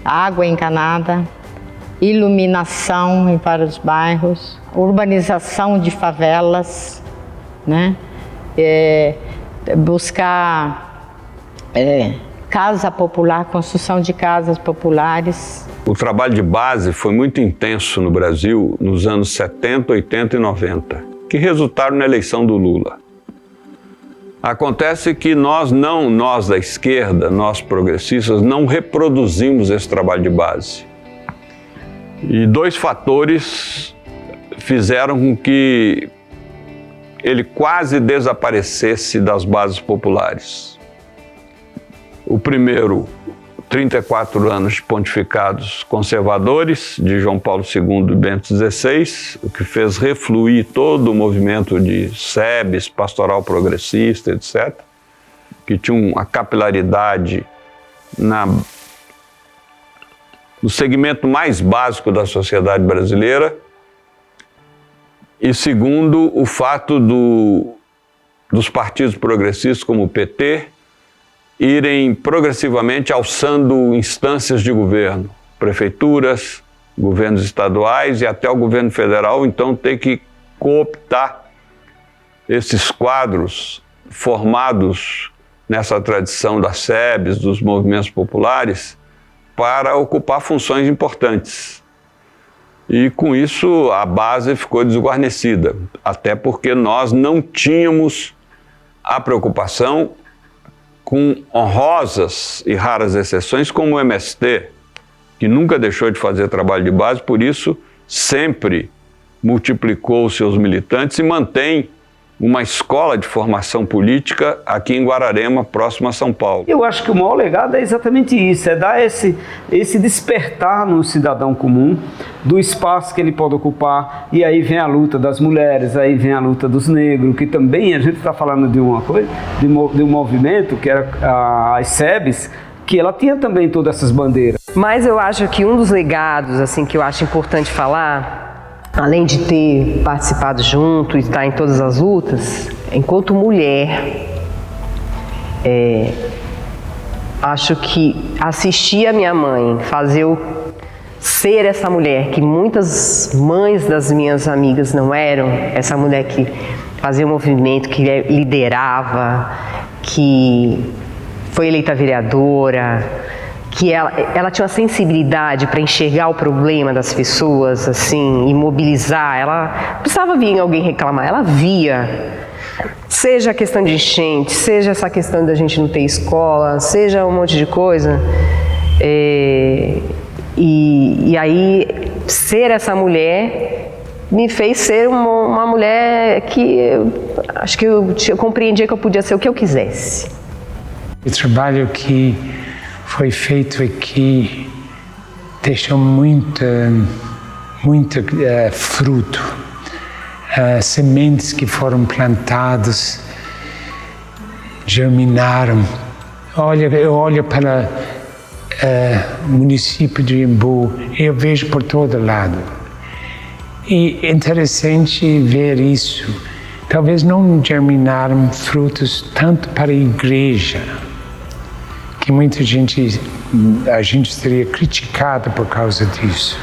água encanada, iluminação em vários bairros, urbanização de favelas, né? Buscar casa popular, construção de casas populares. O trabalho de base foi muito intenso no Brasil nos anos 70, 80 e 90, que resultaram na eleição do Lula. Acontece que nós da esquerda, nós progressistas, não reproduzimos esse trabalho de base. E dois fatores fizeram com que ele quase desaparecesse das bases populares. O primeiro, 34 anos de pontificados conservadores de João Paulo II e Bento XVI, o que fez refluir todo o movimento de SEBs, pastoral progressista, etc., que tinha uma capilaridade no segmento mais básico da sociedade brasileira. E segundo, o fato dos partidos progressistas como o PT irem progressivamente alçando instâncias de governo, prefeituras, governos estaduais e até o governo federal, então, ter que cooptar esses quadros formados nessa tradição das SEBs, dos movimentos populares, para ocupar funções importantes. E com isso a base ficou desguarnecida, até porque nós não tínhamos a preocupação com honrosas e raras exceções como o MST, que nunca deixou de fazer trabalho de base, por isso sempre multiplicou os seus militantes e mantém uma escola de formação política aqui em Guararema, próximo a São Paulo. Eu acho que o maior legado é exatamente isso, é dar esse despertar no cidadão comum do espaço que ele pode ocupar, e aí vem a luta das mulheres, aí vem a luta dos negros, que também a gente está falando de uma coisa, de um movimento que era as SEBs, que ela tinha também todas essas bandeiras. Mas eu acho que um dos legados, assim, que eu acho importante falar, além de ter participado junto e estar em todas as lutas, enquanto mulher, acho que assistir a minha mãe fazer ser essa mulher que muitas mães das minhas amigas não eram, essa mulher que fazia o movimento, que liderava, que foi eleita vereadora, que ela tinha uma sensibilidade para enxergar o problema das pessoas, assim, e mobilizar. Ela precisava vir alguém reclamar, ela via. Seja a questão de enchente, seja essa questão da gente não ter escola, seja um monte de coisa. E aí, ser essa mulher me fez ser uma mulher que acho que eu compreendia que eu podia ser o que eu quisesse. O trabalho que foi feito aqui deixou muito fruto. Sementes que foram plantadas germinaram. Eu olho para o município de Embu e eu vejo por todo lado. E é interessante ver isso. Talvez não germinaram frutos tanto para a igreja, que muita gente, a gente seria criticado por causa disso,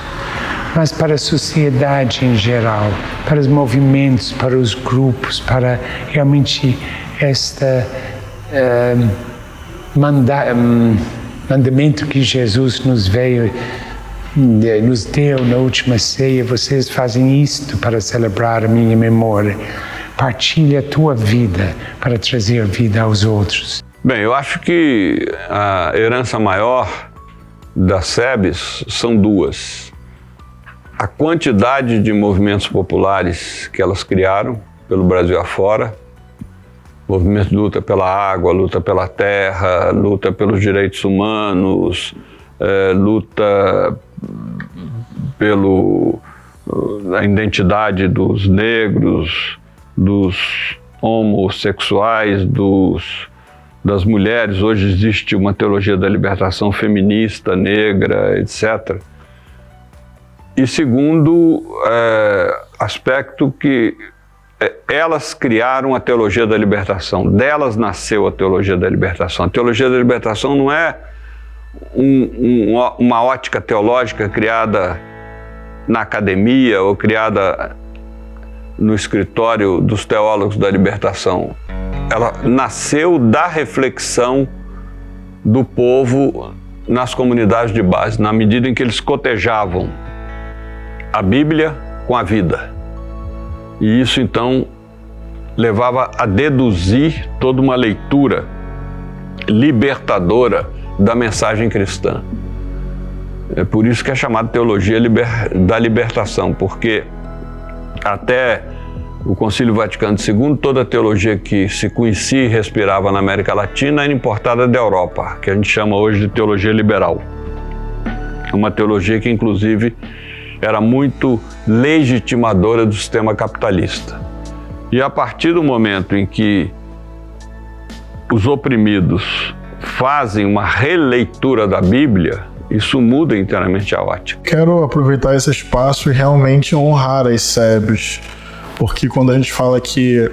mas para a sociedade em geral, para os movimentos, para os grupos, para realmente este mandamento que Jesus nos deu na última ceia: vocês fazem isto para celebrar a minha memória. Partilha a tua vida para trazer vida aos outros. Bem, eu acho que a herança maior das SEBs são duas. A quantidade de movimentos populares que elas criaram pelo Brasil afora, movimento de luta pela água, luta pela terra, luta pelos direitos humanos, luta pela identidade dos negros, dos homossexuais, das mulheres. Hoje existe uma teologia da libertação feminista, negra, etc. E segundo aspecto, que elas criaram a teologia da libertação, delas nasceu a teologia da libertação. A teologia da libertação não é uma ótica teológica criada na academia ou criada no escritório dos teólogos da libertação. Ela nasceu da reflexão do povo nas comunidades de base, na medida em que eles cotejavam a Bíblia com a vida. E isso, então, levava a deduzir toda uma leitura libertadora da mensagem cristã. É por isso que é chamada teologia da libertação, porque até o Concílio Vaticano II, toda a teologia que se conhecia e respirava na América Latina era importada da Europa, que a gente chama hoje de teologia liberal. Uma teologia que, inclusive, era muito legitimadora do sistema capitalista. E a partir do momento em que os oprimidos fazem uma releitura da Bíblia, isso muda inteiramente a ótica. Quero aproveitar esse espaço e realmente honrar as SEBs, porque quando a gente fala que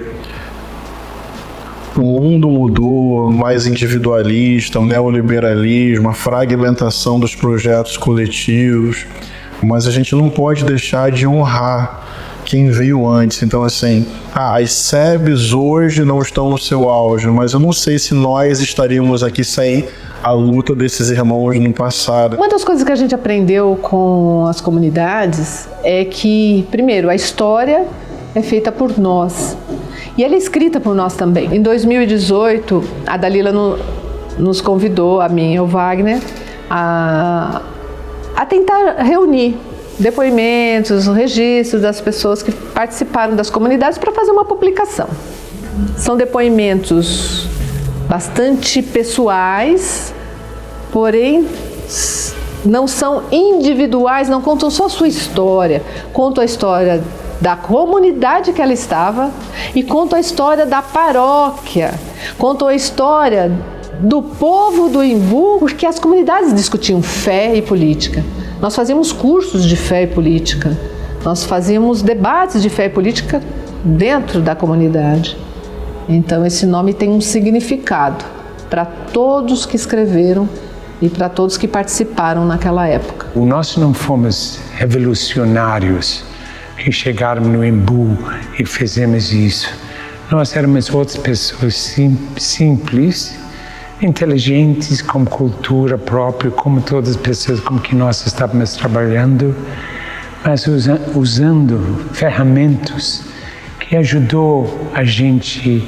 o mundo mudou, mais individualista, o neoliberalismo, a fragmentação dos projetos coletivos, mas a gente não pode deixar de honrar quem veio antes. Então, assim, as SEBs hoje não estão no seu auge, mas eu não sei se nós estaríamos aqui sem a luta desses irmãos no passado. Uma das coisas que a gente aprendeu com as comunidades é que, primeiro, a história é feita por nós e ela é escrita por nós também. Em 2018, a Dalila nos convidou, a mim e o Wagner, a tentar reunir depoimentos, registros das pessoas que participaram das comunidades para fazer uma publicação. São depoimentos bastante pessoais, porém não são individuais, não contam só a sua história, contam a história da comunidade que ela estava e contam a história da paróquia, contam a história do povo do Embu, porque as comunidades discutiam fé e política. Nós fazíamos cursos de fé e política, nós fazíamos debates de fé e política dentro da comunidade. Então esse nome tem um significado para todos que escreveram e para todos que participaram naquela época. Nós não fomos revolucionários que chegaram no Embu e fizemos isso. Nós éramos outras pessoas simples, inteligentes, com cultura própria, como todas as pessoas com que nós estávamos trabalhando, mas usando ferramentas que ajudou a gente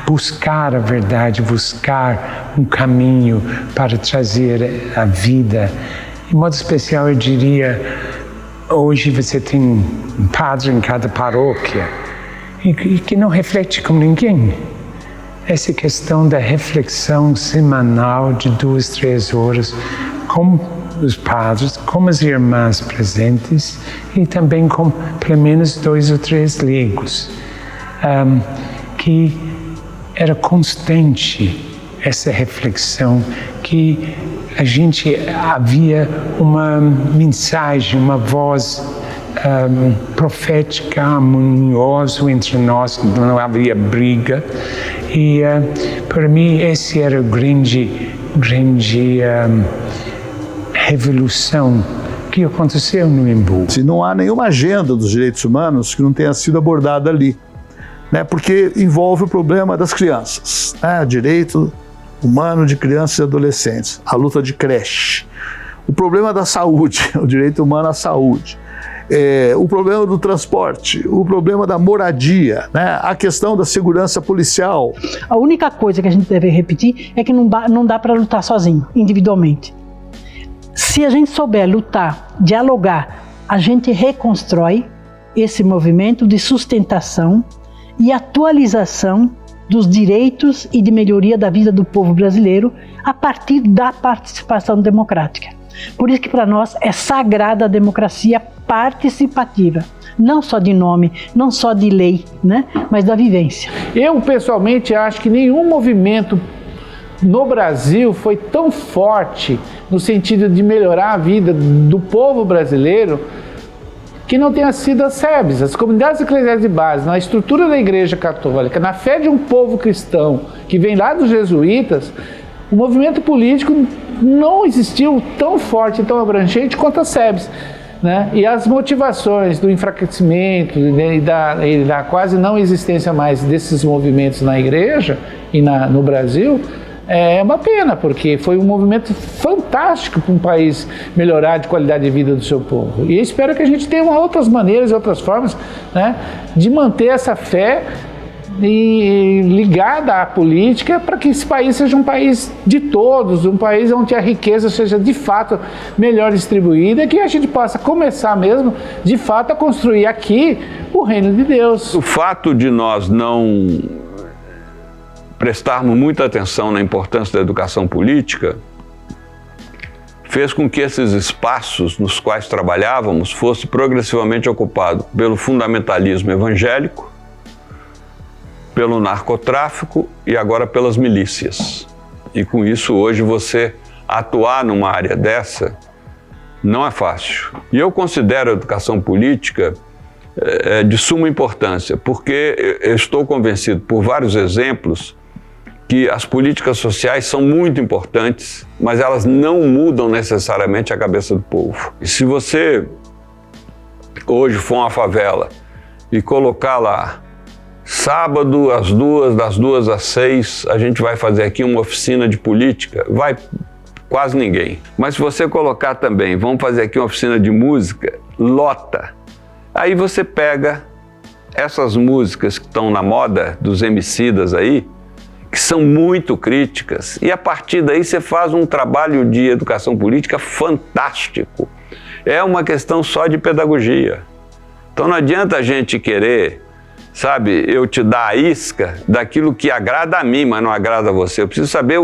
buscar a verdade, buscar um caminho para trazer a vida. De modo especial, eu diria, hoje você tem um padre em cada paróquia e que não reflete com ninguém. Essa questão da reflexão semanal de 2, 3 horas com os padres, com as irmãs presentes e também com pelo menos 2 ou 3 leigos, que era constante essa reflexão, que a gente havia uma mensagem, uma voz profética, harmoniosa entre nós, não havia briga. E para mim esse era a grande revolução que aconteceu no Embu. Se não há nenhuma agenda dos direitos humanos que não tenha sido abordada ali, né? Porque envolve o problema das crianças, né? Direito humano de crianças e adolescentes, a luta de creche, o problema da saúde, o direito humano à saúde, o problema do transporte, o problema da moradia, né? A questão da segurança policial. A única coisa que a gente deve repetir é que não dá para lutar sozinho, individualmente. Se a gente souber lutar, dialogar, a gente reconstrói esse movimento de sustentação e atualização dos direitos e de melhoria da vida do povo brasileiro a partir da participação democrática. Por isso que para nós é sagrada a democracia participativa, não só de nome, não só de lei, né? Mas da vivência. Eu pessoalmente acho que nenhum movimento no Brasil foi tão forte no sentido de melhorar a vida do povo brasileiro que não tenha sido as SEBs, as comunidades eclesiais de base, na estrutura da Igreja Católica, na fé de um povo cristão que vem lá dos jesuítas. O movimento político não existiu tão forte e tão abrangente quanto as SEBs, né? E as motivações do enfraquecimento e da quase não existência mais desses movimentos na igreja e no Brasil é uma pena, porque foi um movimento fantástico para um país melhorar de qualidade de vida do seu povo. E eu espero que a gente tenha outras maneiras, outras formas, né, de manter essa fé ligada à política para que esse país seja um país de todos, um país onde a riqueza seja de fato melhor distribuída e que a gente possa começar mesmo de fato a construir aqui o reino de Deus. O fato de nós não prestarmos muita atenção na importância da educação política fez com que esses espaços nos quais trabalhávamos fossem progressivamente ocupados pelo fundamentalismo evangélico, pelo narcotráfico e agora pelas milícias. E com isso hoje você atuar numa área dessa não é fácil. E eu considero a educação política de suma importância, porque eu estou convencido por vários exemplos que as políticas sociais são muito importantes, mas elas não mudam necessariamente a cabeça do povo. E se você hoje for uma favela e colocar lá, sábado das 2 às 6, a gente vai fazer aqui uma oficina de política, vai quase ninguém. Mas se você colocar também, vamos fazer aqui uma oficina de música, lota. Aí você pega essas músicas que estão na moda dos emicidas aí, que são muito críticas, e a partir daí você faz um trabalho de educação política fantástico. É uma questão só de pedagogia. Então não adianta a gente querer, sabe, eu te dar a isca daquilo que agrada a mim, mas não agrada a você. Eu preciso saber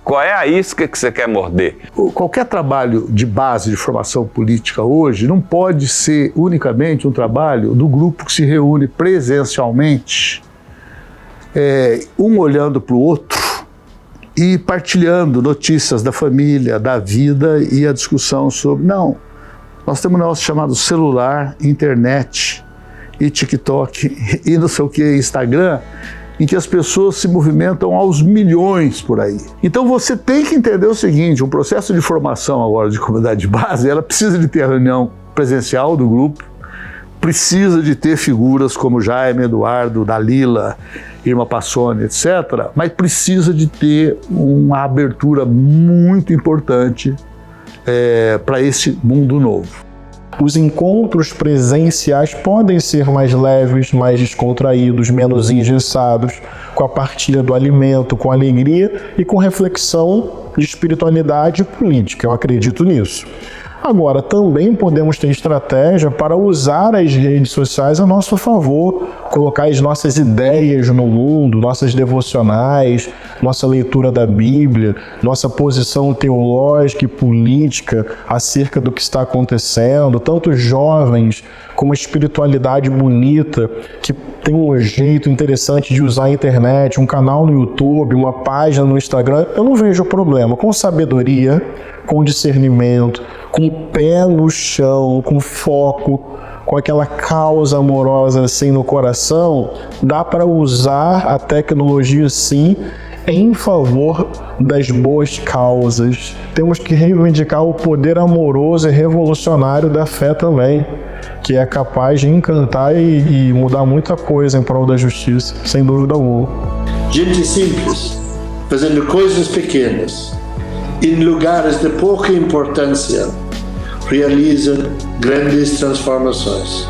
qual é a isca que você quer morder. Qualquer trabalho de base de formação política hoje não pode ser unicamente um trabalho do grupo que se reúne presencialmente, um olhando para o outro e partilhando notícias da família, da vida e a discussão sobre... Não, nós temos um negócio chamado celular, internet e TikTok e não sei o que, Instagram, em que as pessoas se movimentam aos milhões por aí. Então você tem que entender o seguinte, um processo de formação agora de comunidade de base, ela precisa de ter a reunião presencial do grupo, precisa de ter figuras como Jaime, Eduardo, Dalila, Irma Passoni, etc., mas precisa de ter uma abertura muito importante para esse mundo novo. Os encontros presenciais podem ser mais leves, mais descontraídos, menos engessados, com a partilha do alimento, com alegria e com reflexão de espiritualidade e política. Eu acredito nisso. Agora, também podemos ter estratégia para usar as redes sociais a nosso favor, colocar as nossas ideias no mundo, nossas devocionais, nossa leitura da Bíblia, nossa posição teológica e política acerca do que está acontecendo, tanto jovens com uma espiritualidade bonita, que tem um jeito interessante de usar a internet, um canal no YouTube, uma página no Instagram. Eu não vejo problema. Com sabedoria, com discernimento, com o pé no chão, com foco, com aquela causa amorosa assim no coração, dá para usar a tecnologia sim em favor das boas causas. Temos que reivindicar o poder amoroso e revolucionário da fé também, que é capaz de encantar e mudar muita coisa em prol da justiça, sem dúvida alguma. Gente simples, fazendo coisas pequenas, em lugares de pouca importância, realiza grandes transformações.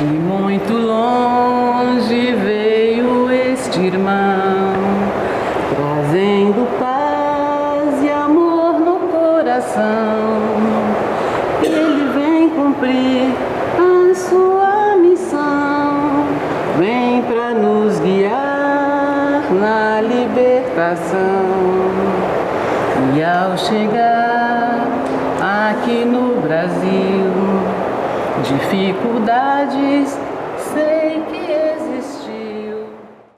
De muito longe veio este irmão, trazendo paz e amor no coração. Ele vem cumprir a sua missão, vem para nos guiar na libertação. E ao chegar aqui no Brasil, dificuldades